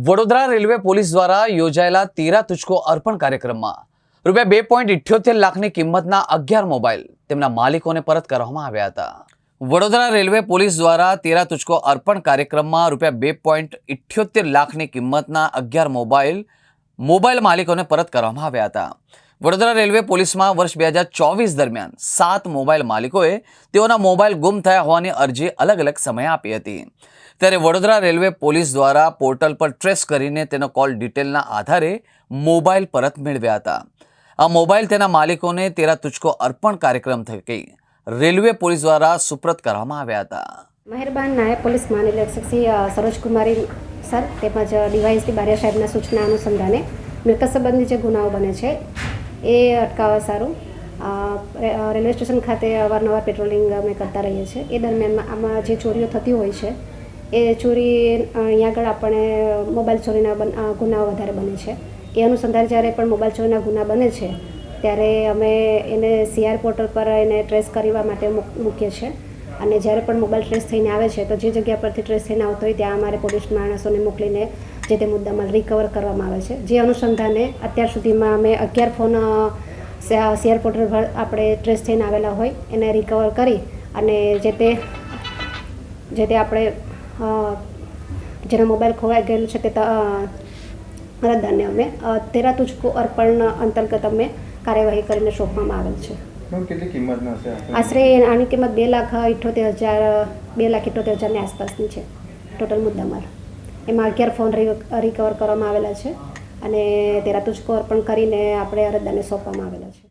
Vadodara railway police દ્વારા યોજાયેલા તેરા તુચકો અર્પણ કાર્યક્રમમાં ₹2.78 લાખની કિંમતના 11 મોબાઈલ તેમના માલિકોને પરત કરવામાં આવ્યા હતા। વડોદરા રેલવે પોલીસ દ્વારા તેરા તુચકો અર્પણ કાર્યક્રમમાં ₹2.78 લાખની કિંમતના 11 મોબાઈલ માલિકોને પરત કરવામાં આવ્યા હતા। વડોદરા રેલવે પોલીસમાં વર્ષ 2024 દરમિયાન 7 મોબાઈલ માલિકોએ તેઓના મોબાઈલ ગુમ થયા હોવાની અરજી અલગ અલગ સમયે આપી હતી। ત્યારે વડોદરા રેલવે પોલીસ દ્વારા પોર્ટલ પર ટ્રેસ કરીને તેનો કોલ ડિટેલના આધારે મોબાઈલ પરત મેળવ્યા હતા। આ મોબાઈલ તેના માલિકોને તેરા તુચકો અર્પણ કાર્યક્રમ થકી રેલવે પોલીસ દ્વારા સુપ્રત કરવામાં આવ્યા હતા। મહેરબાન નાયબ પોલીસ મહાનિરીક્ષક શ્રી સરોજ કુમારી સર તેમજ ડીવાયએસપી બારિયા સાહેબના સૂચના અનુસંધાને મિલકત સંબંધી જે ગુનાઓ બને છે એ અટકાવવા સારું રેલવે સ્ટેશન ખાતે અવારનવાર પેટ્રોલિંગ અમે કરતા રહીએ છીએ। એ દરમિયાન આમાં જે ચોરીઓ થતી હોય છે એ ચોરી અહીંયા આગળ આપણે મોબાઈલ ચોરીના ગુનાઓ વધારે બને છે। એ અનુસંધાને જ્યારે પણ મોબાઈલ ચોરીના ગુના બને છે ત્યારે અમે એને CR પોર્ટલ પર એને ટ્રેસ કરવા માટે મૂકીએ છીએ અને જ્યારે પણ મોબાઈલ ટ્રેસ થઈને આવે છે તો જે જગ્યા પરથી ટ્રેસ થઈને આવતો હોય ત્યાં અમારે પોલીસ માણસોને મોકલીને જે તે મુદ્દામાં રિકવર કરવામાં આવે છે। જે અનુસંધાને અત્યાર સુધીમાં અમે 11 ફોન CR પોર્ટલ પર આપણે ટ્રેસ થઈને આવેલા હોય એને રિકવર કરી અને જે તે આપણે જેનો મોબાઈલ ખોવાઈ ગયેલો છે તે અરજદારને અમે તેરા તુચકો અર્પણ અંતર્ગત અમે કાર્યવાહી કરીને સોંપવામાં આવેલ છે। કેટલી કિંમતના છે? આશરે આની કિંમત 2,78,000ની આસપાસની છે ટોટલ મુદ્દામાલ। એમાં 11 ફોન રિકવર કરવામાં આવેલા છે અને તેરા તુચકો અર્પણ કરીને આપણે અરજદારને સોંપવામાં આવેલા છે।